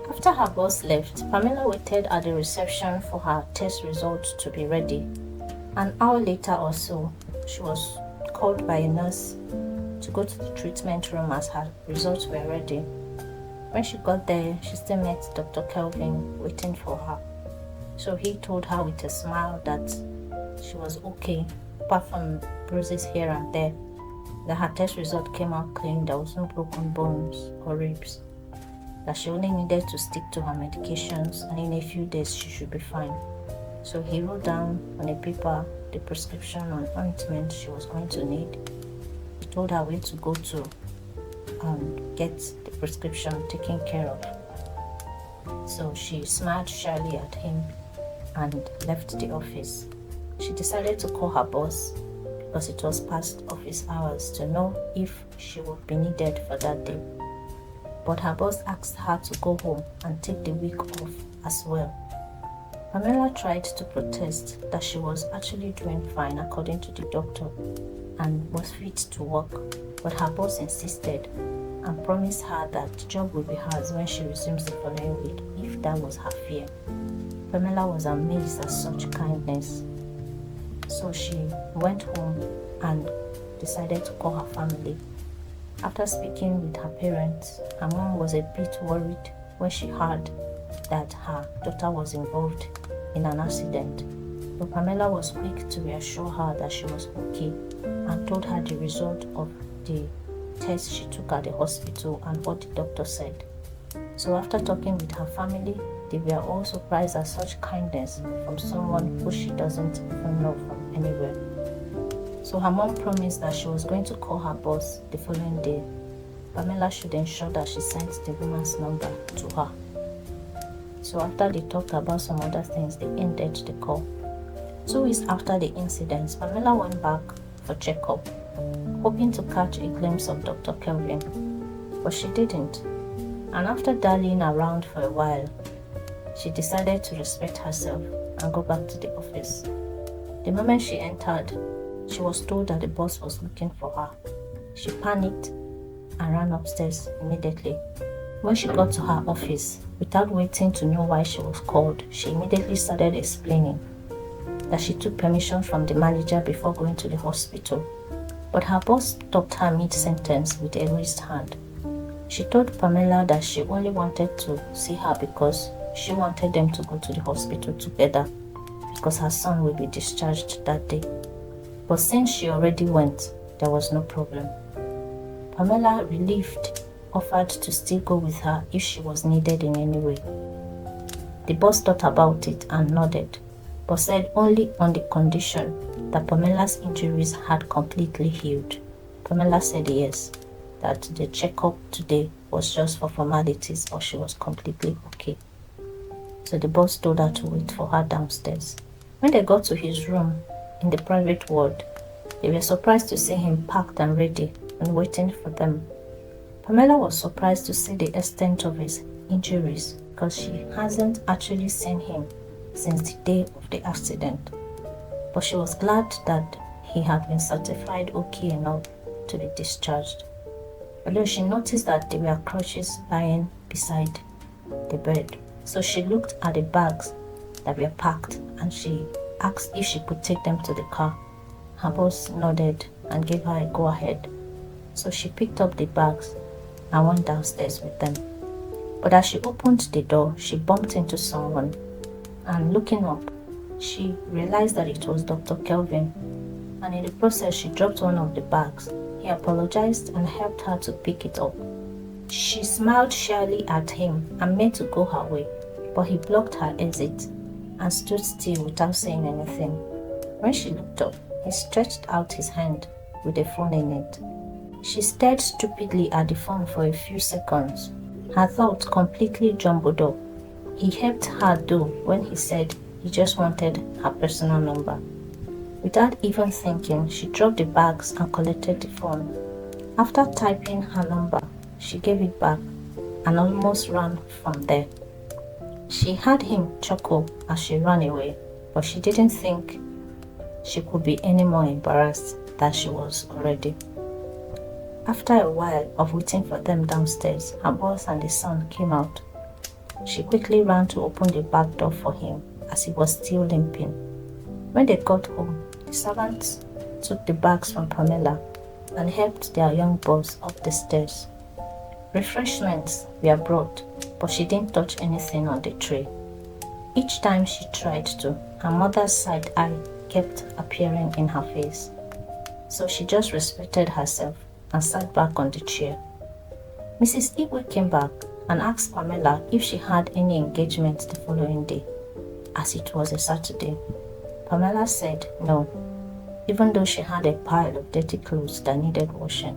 After her boss left, Pamela waited at the reception for her test results to be ready. An hour later or so, she was called by a nurse to go to the treatment room as her results were ready. When she got there, she still met Dr. Kelvin waiting for her. So he told her with a smile that she was okay, apart from bruises here and there, that her test result came out clean, there was no broken bones or ribs, that she only needed to stick to her medications and in a few days she should be fine. So he wrote down on a paper the prescription on ointment she was going to need. He told her where to go to get the prescription taken care of. So she smiled shyly at him and left the office. She decided to call her boss because it was past office hours to know if she would be needed for that day. But her boss asked her to go home and take the week off as well. Pamela tried to protest that she was actually doing fine according to the doctor and was fit to work, but her boss insisted and promised her that the job would be hers when she resumes the following week if that was her fear. Pamela was amazed at such kindness. So she went home and decided to call her family. After speaking with her parents, her mom was a bit worried when she heard that her daughter was involved in an accident. But Pamela was quick to reassure her that she was okay and told her the result of the test she took at the hospital and what the doctor said. So after talking with her family, they were all surprised at such kindness from someone who she doesn't even know from anywhere. So her mom promised that she was going to call her boss the following day. Pamela should ensure that she sent the woman's number to her. So after they talked about some other things, they ended the call. 2 weeks after the incident, Pamela went back for checkup, hoping to catch a glimpse of Dr. Kelvin, but she didn't. And after dallying around for a while, she decided to respect herself and go back to the office. The moment she entered, she was told that the boss was looking for her. She panicked and ran upstairs immediately. When she got to her office, without waiting to know why she was called, she immediately started explaining that she took permission from the manager before going to the hospital. But her boss stopped her mid-sentence with a raised hand. She told Pamela that she only wanted to see her because she wanted them to go to the hospital together because her son will be discharged that day. But since she already went, there was no problem. Pamela, relieved, offered to still go with her if she was needed in any way. The boss thought about it and nodded, but said only on the condition that Pamela's injuries had completely healed. Pamela said yes, that the checkup today was just for formalities, but she was completely okay. So the boss told her to wait for her downstairs. When they got to his room in the private ward, they were surprised to see him packed and ready and waiting for them. Pamela was surprised to see the extent of his injuries because she hasn't actually seen him since the day of the accident. But she was glad that he had been certified okay enough to be discharged. Although she noticed that there were crutches lying beside the bed. So she looked at the bags that were packed and she asked if she could take them to the car. Her boss nodded and gave her a go-ahead. So she picked up the bags and went downstairs with them. But as she opened the door, she bumped into someone, and looking up, she realized that it was Dr. Kelvin, and in the process she dropped one of the bags. He apologized and helped her to pick it up. She smiled shyly at him and meant to go her way, but he blocked her exit and stood still without saying anything. When she looked up, he stretched out his hand with a phone in it. She stared stupidly at the phone for a few seconds, her thoughts completely jumbled up. He helped her though when he said he just wanted her personal number. Without even thinking, she dropped the bags and collected the phone. After typing her number, she gave it back and almost ran from there. She heard him chuckle as she ran away, but she didn't think she could be any more embarrassed than she was already. After a while of waiting for them downstairs, her boss and the son came out. She quickly ran to open the back door for him as he was still limping. When they got home, the servants took the bags from Pamela and helped their young boss up the stairs. Refreshments were brought, but she didn't touch anything on the tray. Each time she tried to, her mother's side eye kept appearing in her face. So she just respected herself and sat back on the chair. Mrs. Igwe came back and asked Pamela if she had any engagement the following day, as it was a Saturday. Pamela said no, even though she had a pile of dirty clothes that needed washing,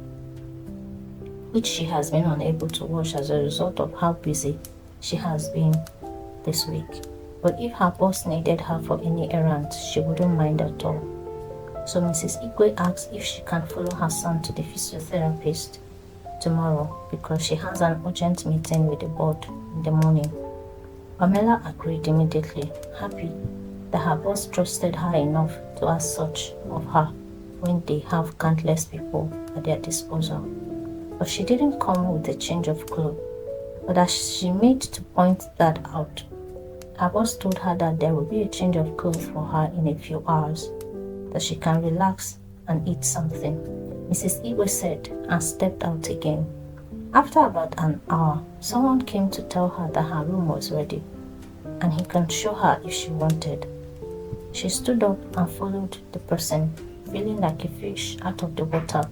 which she has been unable to wash as a result of how busy she has been this week. But if her boss needed her for any errands, she wouldn't mind at all. So Mrs. Igwe asked if she can follow her son to the physiotherapist tomorrow because she has an urgent meeting with the board in the morning. Pamela agreed immediately, happy that her boss trusted her enough to ask such of her when they have countless people at their disposal. But she didn't come with a change of clothes, but as she made to point that out, her boss told her that there will be a change of clothes for her in a few hours, that she can relax and eat something. Mrs. Igwe said and stepped out again. After about an hour, someone came to tell her that her room was ready and he can show her if she wanted. She stood up and followed the person, feeling like a fish out of the water.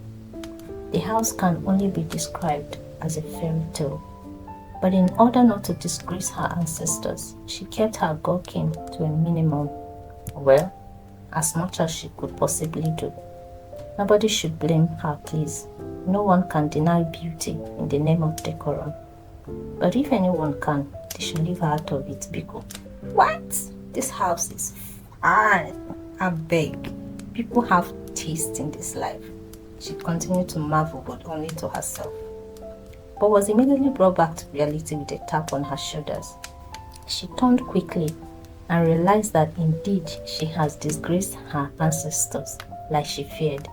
The house can only be described as a fairy tale, but in order not to disgrace her ancestors, she kept her gawking to a minimum. Well, as much as she could possibly do. Nobody should blame her, please. No one can deny beauty in the name of decorum. But if anyone can, they should leave her out of it, Biko. What? This house is fine. I beg. People have taste in this life. She continued to marvel, but only to herself. But was immediately brought back to reality with a tap on her shoulders. She turned quickly and realized that indeed she has disgraced her ancestors like she feared,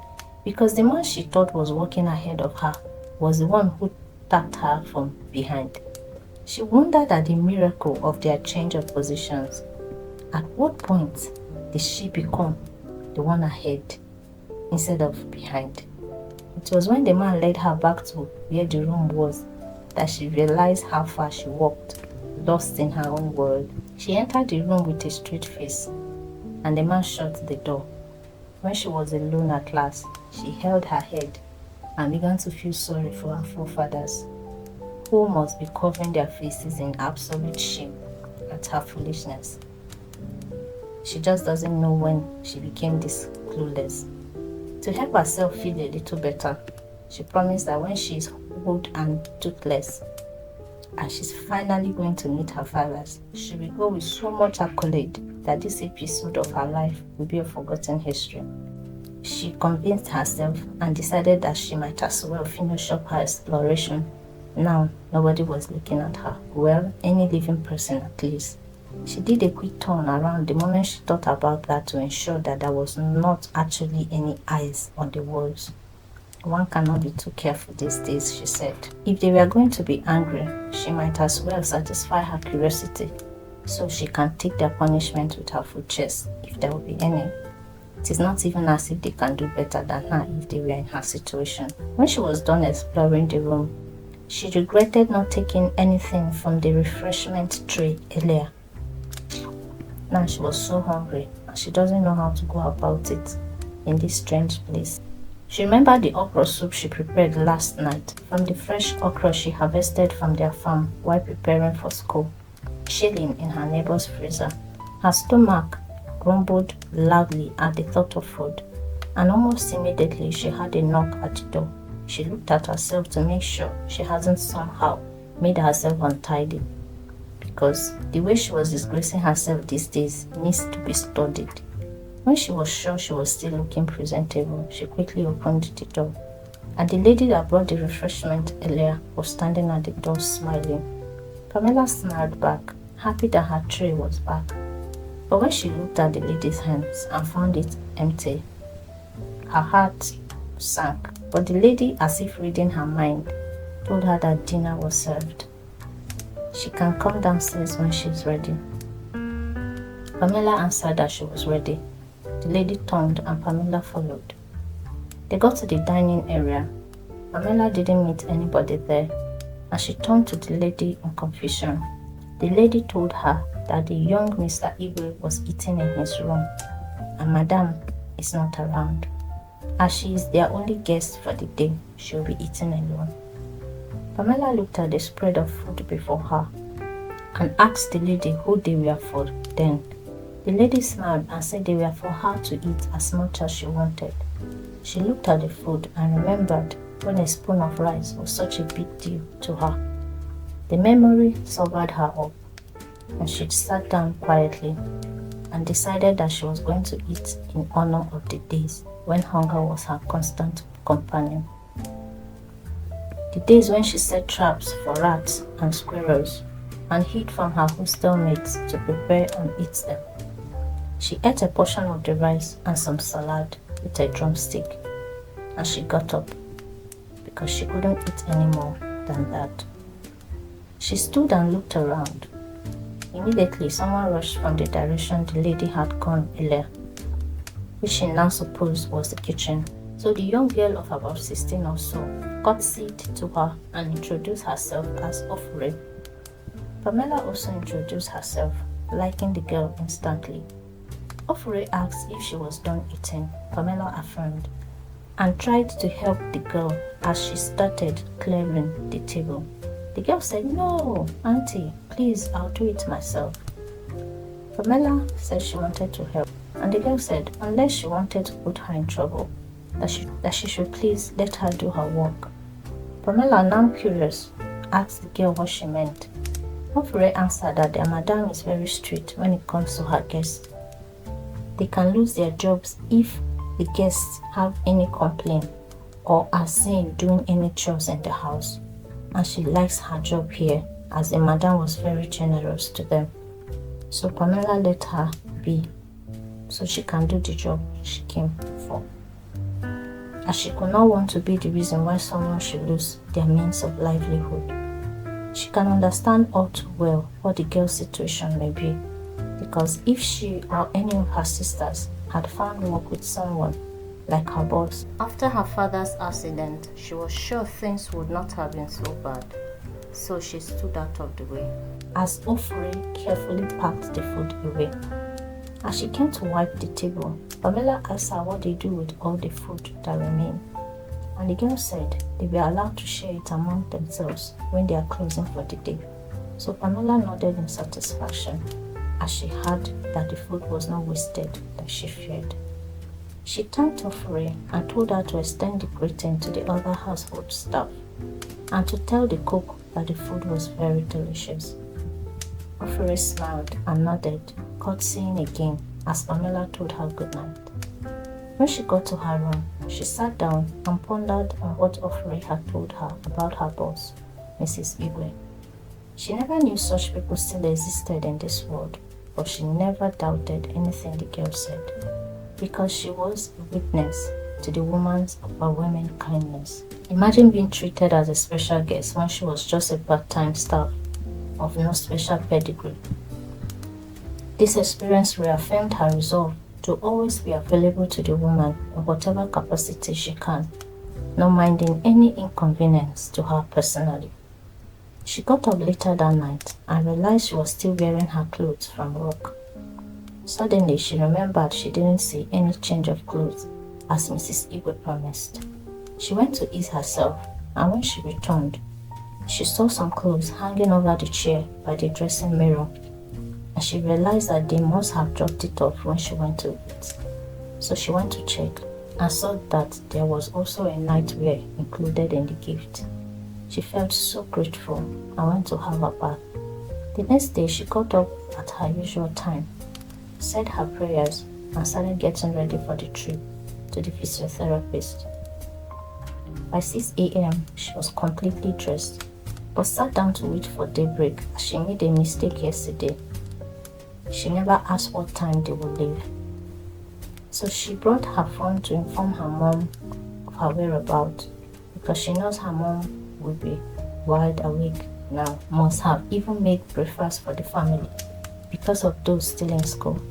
because the man she thought was walking ahead of her was the one who tapped her from behind. She wondered at the miracle of their change of positions. At what point did she become the one ahead instead of behind? It was when the man led her back to where the room was that she realized how far she walked, lost in her own world. She entered the room with a straight face, and the man shut the door. When she was alone at last, she held her head and began to feel sorry for her forefathers, who must be covering their faces in absolute shame at her foolishness. She just doesn't know when she became this clueless. To help herself feel a little better, she promised that when she is old and toothless, and she's finally going to meet her fathers, she will go with so much accolade that this episode of her life will be a forgotten history. She convinced herself and decided that she might as well finish up her exploration. Now, nobody was looking at her. Well, any living person at least. She did a quick turn around the moment she thought about that to ensure that there was not actually any eyes on the walls. One cannot be too careful these days, she said. If they were going to be angry, she might as well satisfy her curiosity so she can take their punishment with her full chest, if there will be any. It is not even as if they can do better than her if they were in her situation. When she was done exploring the room, she regretted not taking anything from the refreshment tray earlier. Now she was so hungry and she doesn't know how to go about it in this strange place. She remembered the okra soup she prepared last night from the fresh okra she harvested from their farm while preparing for school, chilling in her neighbor's freezer. Her stomach grumbled loudly at the thought of food, and almost immediately she had a knock at the door. She looked at herself to make sure she hasn't somehow made herself untidy, because the way she was disgracing herself these days needs to be studied. When she was sure she was still looking presentable, she quickly opened the door, and the lady that brought the refreshment earlier was standing at the door smiling. Pamela smiled back, happy that her tray was back. But when she looked at the lady's hands and found it empty, her heart sank. But the lady, as if reading her mind, told her that dinner was served. She can come downstairs when she's ready. Pamela answered that she was ready. The lady turned and Pamela followed. They got to the dining area. Pamela didn't meet anybody there, and she turned to the lady in confusion. The lady told her that the young Mr. Igwe was eating in his room, and Madame is not around. As she is their only guest for the day, she will be eating alone. Pamela looked at the spread of food before her and asked the lady who they were for then. The lady smiled and said they were for her to eat as much as she wanted. She looked at the food and remembered when a spoon of rice was such a big deal to her. The memory sobered her up, and she sat down quietly and decided that she was going to eat in honor of the days when hunger was her constant companion. The days when she set traps for rats and squirrels and hid from her hostel mates to prepare and eat them. She ate a portion of the rice and some salad with a drumstick, and she got up because she couldn't eat any more than that. She stood and looked around. Immediately, someone rushed from the direction the lady had gone earlier, which she now supposed was the kitchen. So the young girl of about 16 or so curtsied to her and introduced herself as Ofure. Pamela also introduced herself, liking the girl instantly. Ofure asked if she was done eating. Pamela affirmed and tried to help the girl as she started clearing the table. The girl said, "No, auntie, please, I'll do it myself." Pamela said she wanted to help, and the girl said unless she wanted to put her in trouble, that she should please let her do her work. Pamela, now curious, asked the girl what she meant. Ofure answered that their madam is very strict when it comes to her guests. They can lose their jobs if the guests have any complaint or are seen doing any chores in the house, and she likes her job here as the madam was very generous to them. So Pamela let her be so she can do the job she came for, as she could not want to be the reason why someone should lose their means of livelihood. She can understand all too well what the girl's situation may be, because if she or any of her sisters had found work with someone like her boss after her father's accident, she was sure things would not have been so bad. So she stood out of the way as Ofure carefully packed the food away. As she came to wipe the table, Pamela asked her what they do with all the food that remained, and the girl said they were allowed to share it among themselves when they are closing for the day. So Pamela nodded in satisfaction as she heard that the food was not wasted like she feared. She thanked Ofure and told her to extend the greeting to the other household staff and to tell the cook that the food was very delicious. Ofure smiled and nodded, curtsying again as Pamela told her good night. When she got to her room, she sat down and pondered on what Ofure had told her about her boss, Mrs. Igwe. She never knew such people still existed in this world, but she never doubted anything the girl said, because she was a witness to the woman's overwhelming kindness. Imagine being treated as a special guest when she was just a part-time staff of no special pedigree. This experience reaffirmed her resolve to always be available to the woman in whatever capacity she can, not minding any inconvenience to her personally. She got up later that night and realized she was still wearing her clothes from work. Suddenly, she remembered she didn't see any change of clothes as Mrs. Igwe promised. She went to ease herself, and when she returned, she saw some clothes hanging over the chair by the dressing mirror, and she realized that they must have dropped it off when she went to eat. So she went to check and saw that there was also a nightwear included in the gift. She felt so grateful and went to have a bath. The next day, she got up at her usual time, said her prayers, and started getting ready for the trip to the physiotherapist. By 6 a.m., she was completely dressed, but sat down to wait for daybreak as she made a mistake yesterday. She never asked what time they would leave. So she brought her phone to inform her mom of her whereabouts, because she knows her mom will be wide awake now must have even made breakfast for the family because of those still in school.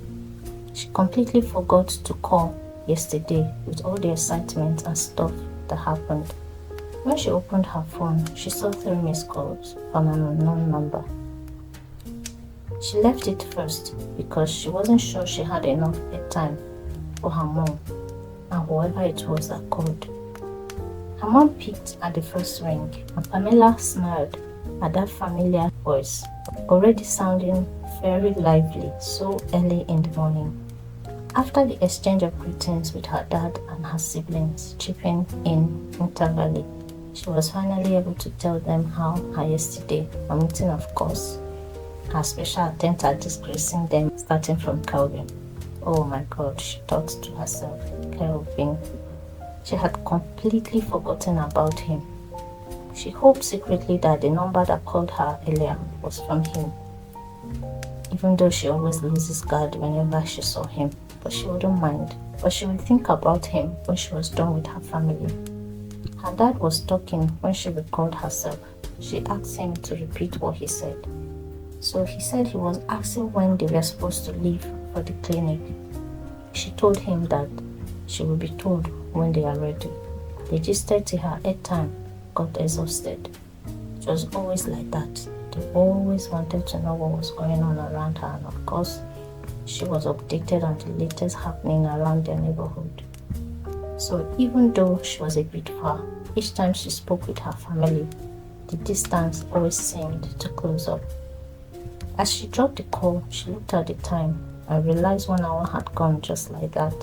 She completely forgot to call yesterday with all the excitement and stuff that happened. When she opened her phone, she saw 3 missed calls from an unknown number. She left it first because she wasn't sure she had enough airtime for her mom and whoever it was that called. Her mom picked at the first ring and Pamela smiled at that familiar voice, already sounding very lively so early in the morning. After the exchange of greetings with her dad and her siblings chipping in intervally, she was finally able to tell them how her yesterday, omitting of course her special attempt at disgracing them starting from Kelvin. Oh my god, she thought to herself, Kelvin. She had completely forgotten about him. She hoped secretly that the number that called her earlier was from him, even though she always loses guard whenever she saw him, but she wouldn't mind. But she would think about him when she was done with her family. Her dad was talking when she recalled herself. She asked him to repeat what he said. So he said he was asking when they were supposed to leave for the clinic. She told him that she would be told when they are ready. They gisted till her airtime got exhausted. It was always like that. They always wanted to know what was going on around her, and of course, she was updated on the latest happening around their neighborhood. So even though she was a bit far, each time she spoke with her family, the distance always seemed to close up. As she dropped the call, she looked at the time and realized 1 hour had gone just like that,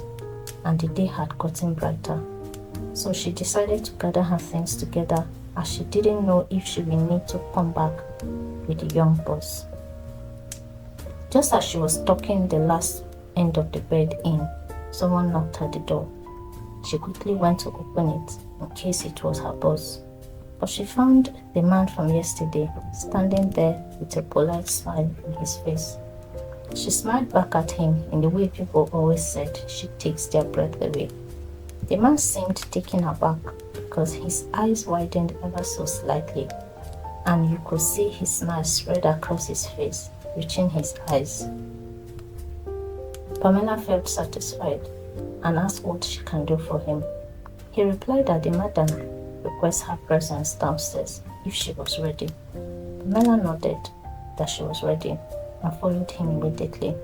and the day had gotten brighter. So she decided to gather her things together, as she didn't know if she would need to come back with the young boss. Just as she was tucking the last end of the bed in, someone knocked at the door. She quickly went to open it in case it was her boss, but she found the man from yesterday standing there with a polite smile on his face. She smiled back at him in the way people always said she takes their breath away. The man seemed taken aback because his eyes widened ever so slightly, and you could see his smile spread across his face, reaching his eyes. Pamela felt satisfied and asked what she can do for him. He replied that the madam requests her presence downstairs if she was ready. Pamela nodded that she was ready and followed him immediately.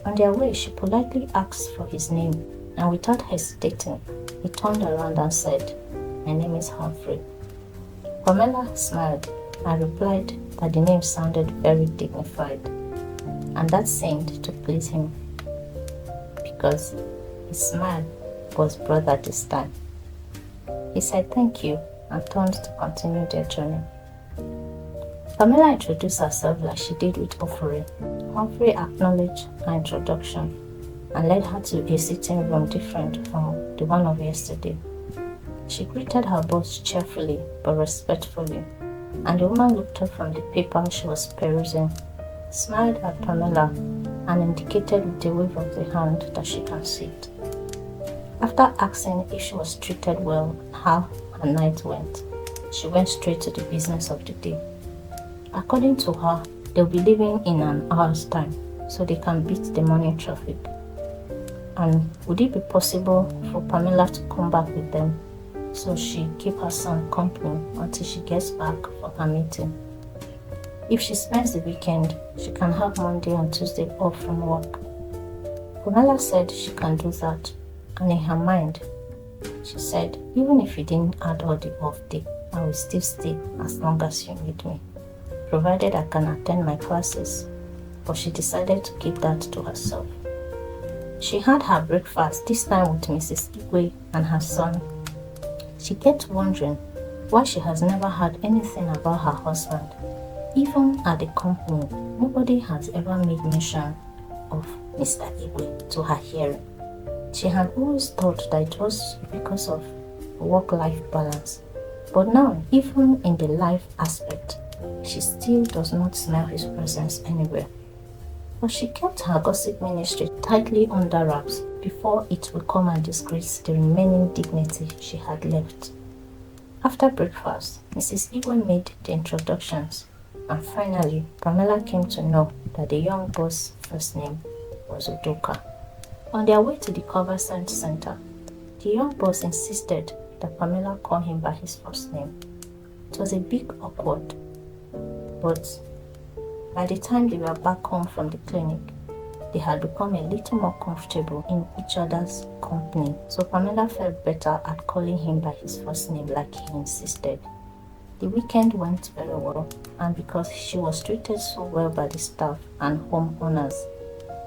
On their way, she politely asked for his name, and without hesitating, he turned around and said, "My name is Humphrey." Pamela smiled and replied that the name sounded very dignified, and that seemed to please him because his smile was broader this time. He said thank you and turned to continue their journey. Pamela introduced herself like she did with Humphrey. Humphrey acknowledged her introduction and led her to a sitting room different from the one of yesterday. She greeted her boss cheerfully but respectfully, and the woman looked up from the paper she was perusing, smiled at Pamela, and indicated with a wave of the hand that she can sit. After asking if she was treated well and how her night went, she went straight to the business of the day. According to her, they'll be leaving in an hour's time so they can beat the morning traffic. And would it be possible for Pamela to come back with them so she keep her son company until she gets back for her meeting? If she spends the weekend, she can have Monday and Tuesday off from work. Pamela said she can do that, and in her mind, she said, even if you didn't add all the off day, I will still stay as long as you need me, provided I can attend my classes. But she decided to keep that to herself. She had her breakfast, this time with Mrs. Igwe and her son. She kept wondering why she has never heard anything about her husband. Even at the company, nobody has ever made mention of Mr. Igwe to her hearing. She had always thought that it was because of work-life balance. But now, even in the life aspect, she still does not smell his presence anywhere. But she kept her gossip ministry tightly under wraps before it would come and disgrace the remaining dignity she had left. After breakfast, Mrs. Igwe made the introductions And finally, Pamela came to know that the young boss's first name was Udoka. On their way to the cover science center, the young boss insisted that Pamela call him by his first name. It was a bit awkward, but by the time they were back home from the clinic, they had become a little more comfortable in each other's company, so Pamela felt better at calling him by his first name like he insisted. The weekend went very well, and because she was treated so well by the staff and homeowners,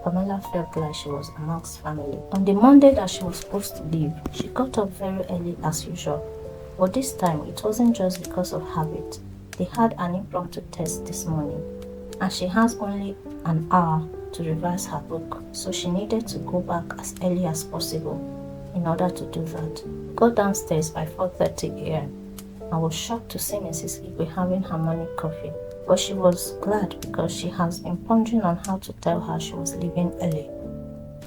Pamela felt like she was amongst family. On the Monday that she was supposed to leave, she got up very early as usual, but this time it wasn't just because of habit. They had an impromptu test this morning, and she has only an hour to revise her book, so she needed to go back as early as possible in order to do that. Got downstairs by 4:30 a.m. I was shocked to see Mrs. Igwe having her morning coffee, but she was glad because she has been pondering on how to tell her she was leaving early.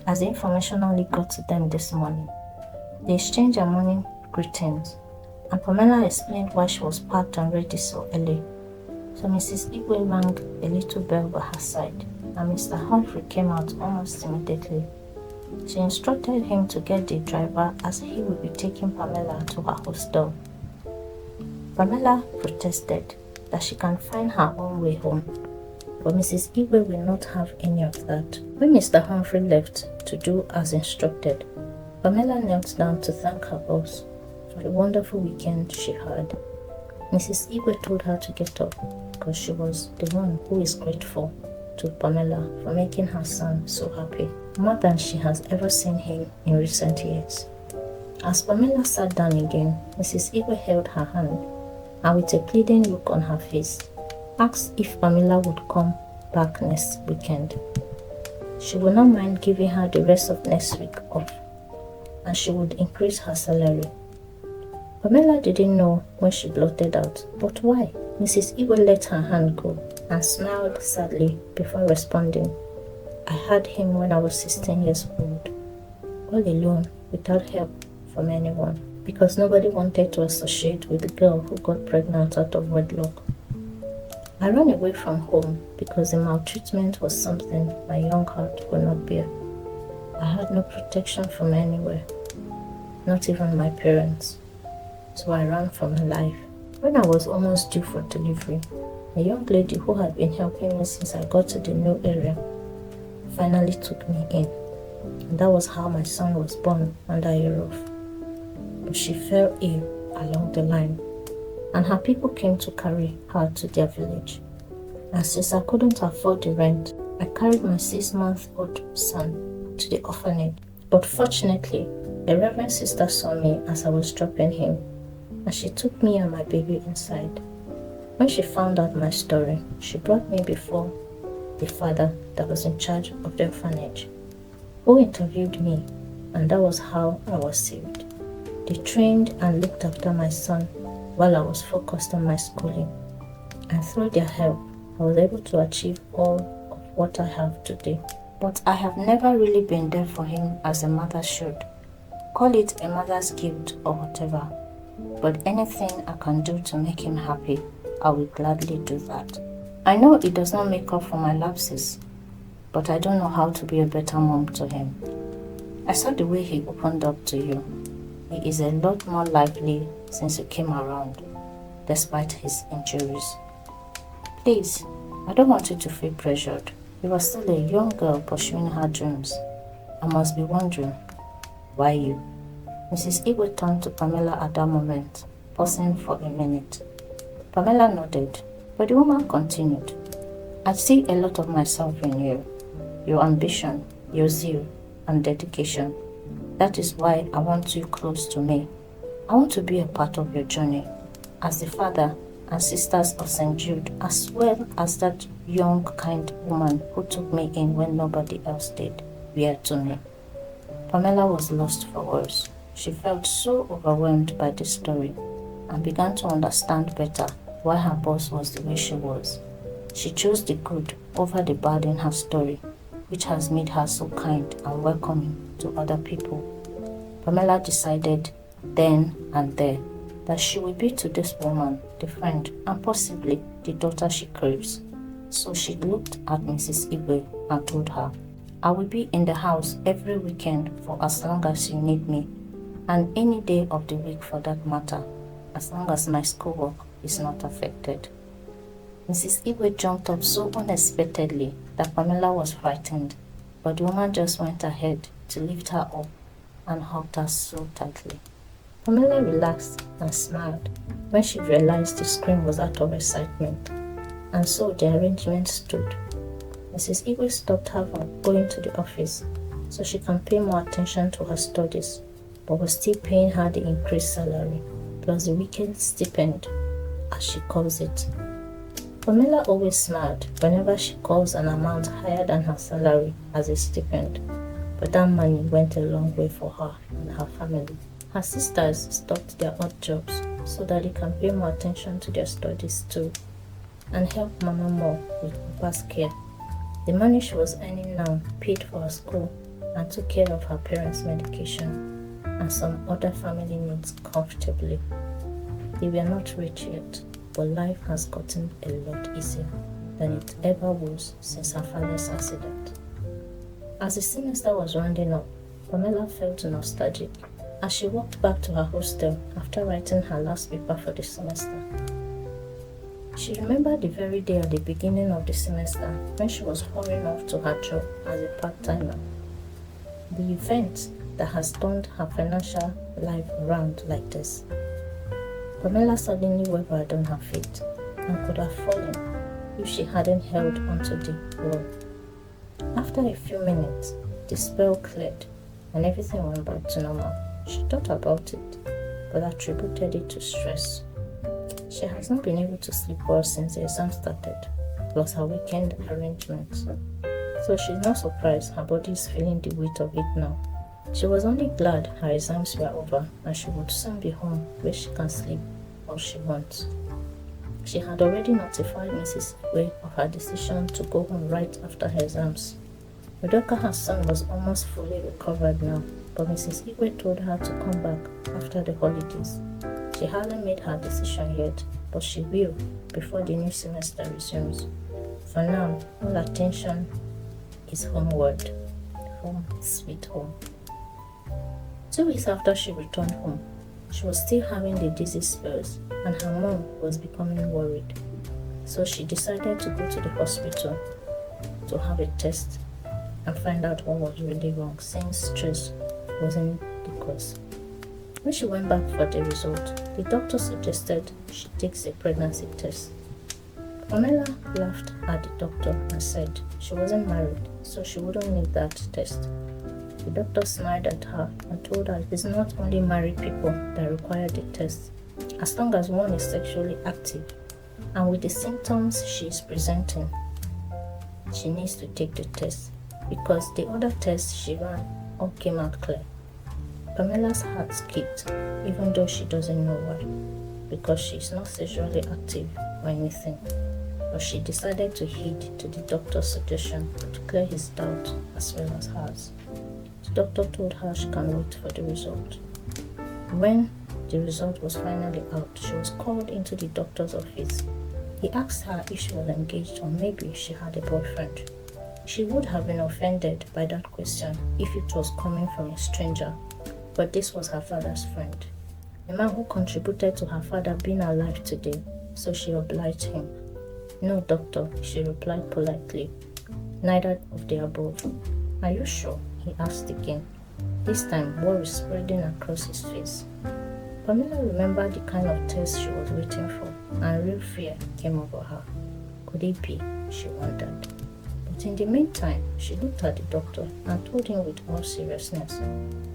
As the information only got to them this morning, they exchanged their morning greetings, and Pamela explained why she was packed and ready so early. So Mrs. Igwe rang a little bell by her side, and Mr. Humphrey came out almost immediately. She instructed him to get the driver as he would be taking Pamela to her hostel. Pamela protested that she can find her own way home, but Mrs. Igwe will not have any of that. When Mr. Humphrey left to do as instructed, Pamela knelt down to thank her boss for the wonderful weekend she had. Mrs. Igwe told her to get up because she was the one who is grateful to Pamela for making her son so happy, more than she has ever seen him in recent years. As Pamela sat down again, Mrs. Igwe held her hand and with a pleading look on her face, asked if Pamela would come back next weekend. She would not mind giving her the rest of next week off, and she would increase her salary. Pamela didn't know when she blurted out, but why? Mrs. Igwe let her hand go and smiled sadly before responding. I had him when I was 16 years old, all alone, without help from anyone, because nobody wanted to associate with the girl who got pregnant out of wedlock. I ran away from home because the maltreatment was something my young heart could not bear. I had no protection from anywhere, not even my parents, so I ran for my life. When I was almost due for delivery, a young lady who had been helping me since I got to the new area finally took me in, and that was how my son was born under a roof. But she fell ill along the line, and her people came to carry her to their village. And since I couldn't afford the rent, I carried my 6-month-old son to the orphanage. But fortunately, a reverend sister saw me as I was dropping him, and she took me and my baby inside. When she found out my story, she brought me before the father that was in charge of the orphanage, who interviewed me, and that was how I was saved. They trained and looked after my son while I was focused on my schooling, and through their help, I was able to achieve all of what I have today. But I have never really been there for him as a mother should. Call it a mother's guilt or whatever, but anything I can do to make him happy, I will gladly do that. I know it does not make up for my lapses, but I don't know how to be a better mom to him. I saw the way he opened up to you. He is a lot more lively since he came around, despite his injuries. Please, I don't want you to feel pressured. You are still a young girl pursuing her dreams. I must be wondering, why you? Mrs. Igwe turned to Pamela at that moment, pausing for a minute. Pamela nodded, but the woman continued. I see a lot of myself in you, your ambition, your zeal, and dedication. That is why I want you close to me. I want to be a part of your journey, as the father and sisters of St. Jude, as well as that young, kind woman who took me in when nobody else did, were to me. Pamela was lost for words. She felt so overwhelmed by this story and began to understand better why her boss was the way she was. She chose the good over the bad in her story, which has made her so kind and welcoming to other people. Pamela decided then and there that she would be to this woman the friend, and possibly the daughter she craves. So she looked at Mrs. Igwe and told her, I will be in the house every weekend for as long as you need me, and any day of the week for that matter, as long as my schoolwork is not affected. Mrs. Igwe jumped up so unexpectedly that Pamela was frightened, but the woman just went ahead to lift her up and hugged her so tightly. Pamela relaxed and smiled when she realized the scream was out of excitement, and so the arrangement stood. Mrs. Igwe stopped her from going to the office so she can pay more attention to her studies, but was still paying her the increased salary plus the weekend stipend, as she calls it. Pamela always smiled whenever she calls an amount higher than her salary as a stipend, but that money went a long way for her and her family. Her sisters stopped their odd jobs so that they can pay more attention to their studies too, and help Mama more with Papa's care. The money she was earning now paid for her school and took care of her parents' medication and some other family needs comfortably. They were not rich yet, but life has gotten a lot easier than it ever was since her father's accident. As the semester was rounding up, Pamela felt nostalgic as she walked back to her hostel after writing her last paper for the semester. She remembered the very day at the beginning of the semester when she was hurrying off to her job as a part-timer. The event that has turned her financial life around like this. Pamela suddenly wavered on her feet and could have fallen if she hadn't held onto the wall. After a few minutes, the spell cleared and everything went back to normal. She thought about it, but attributed it to stress. She has not been able to sleep well since the exam started, plus her weekend arrangements. So she's not surprised her body is feeling the weight of it now. She was only glad her exams were over and she would soon be home where she can sleep all she wants. She had already notified Mrs. Igwe of her decision to go home right after her exams. Udoka, her son, was almost fully recovered now, but Mrs. Igwe told her to come back after the holidays. She hadn't made her decision yet, but she will before the new semester resumes. For now, all attention is homeward. Home, sweet home. 2 weeks after she returned home, she was still having the dizzy spells and her mom was becoming worried. So she decided to go to the hospital to have a test and find out what was really wrong, since stress wasn't the cause. When she went back for the result, the doctor suggested she takes a pregnancy test. Pamela laughed at the doctor and said she wasn't married, so she wouldn't need that test. The doctor smiled at her and told her it's not only married people that require the test, as long as one is sexually active and with the symptoms she is presenting, she needs to take the test, because the other tests she ran all came out clear. Pamela's heart skipped, even though she doesn't know why, because she is not sexually active or anything, but she decided to heed to the doctor's suggestion to clear his doubt as well as hers. The doctor told her she can wait for the result. When the result was finally out, she was called into the doctor's office. He asked her if she was engaged or maybe she had a boyfriend. She would have been offended by that question if it was coming from a stranger, but this was her father's friend, a man who contributed to her father being alive today, so she obliged him. No, doctor, she replied politely. Neither of the above. Are you sure? He asked again, this time worry spreading across his face. Pamela remembered the kind of test she was waiting for, and real fear came over her. Could it be? She wondered. But in the meantime, she looked at the doctor and told him with all seriousness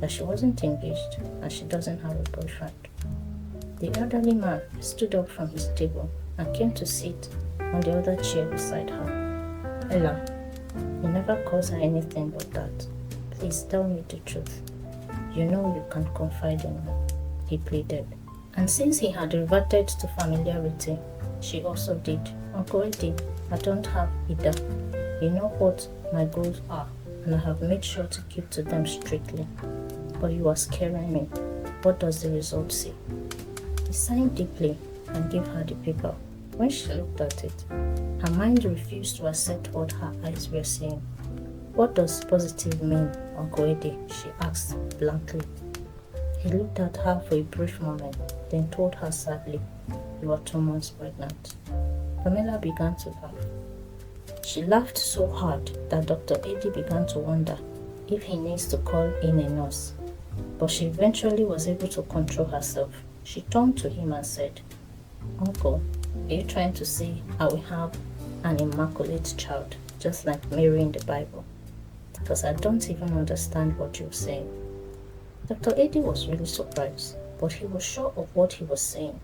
that she wasn't engaged and she doesn't have a boyfriend. The elderly man stood up from his table and came to sit on the other chair beside her. Ella, you never caused her anything but that. Please tell me the truth. You know you can confide in me, he pleaded. And since he had reverted to familiarity, she also did. Uncle Eddie, I don't have either. You know what my goals are, and I have made sure to keep to them strictly. But you are scaring me. What does the result say? He sighed deeply and gave her the paper. When she looked at it, her mind refused to accept what her eyes were seeing. "What does positive mean, Uncle Eddie?" she asked blankly. He looked at her for a brief moment, then told her sadly, "You are 2 months pregnant." Pamela began to laugh. She laughed so hard that Dr. Eddie began to wonder if he needs to call in a nurse. But she eventually was able to control herself. She turned to him and said, "Uncle, are you trying to say I will have an immaculate child, just like Mary in the Bible? Because I don't even understand what you're saying." Dr. Eddie was really surprised, but he was sure of what he was saying,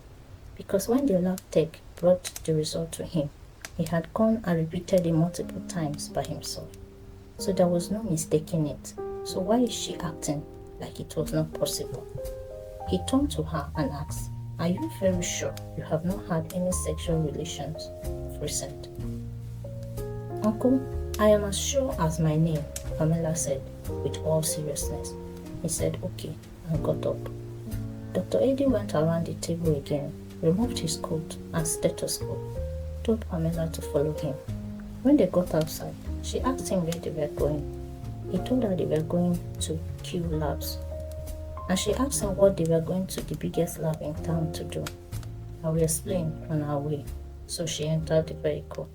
because when the lab tech brought the result to him, he had gone and repeated it multiple times by himself. So there was no mistaking it. So why is she acting like it was not possible? He turned to her and asked, "Are you very sure you have not had any sexual relations of recent?" "Uncle, I am as sure as my name," Pamela said with all seriousness. He said okay and got up. Dr. Eddie went around the table again, removed his coat and stethoscope, told Pamela to follow him. When they got outside, she asked him where they were going. He told her they were going to Q Labs, and she asked him what they were going to the biggest lab in town to do. "I will explain on our way." So she entered the vehicle.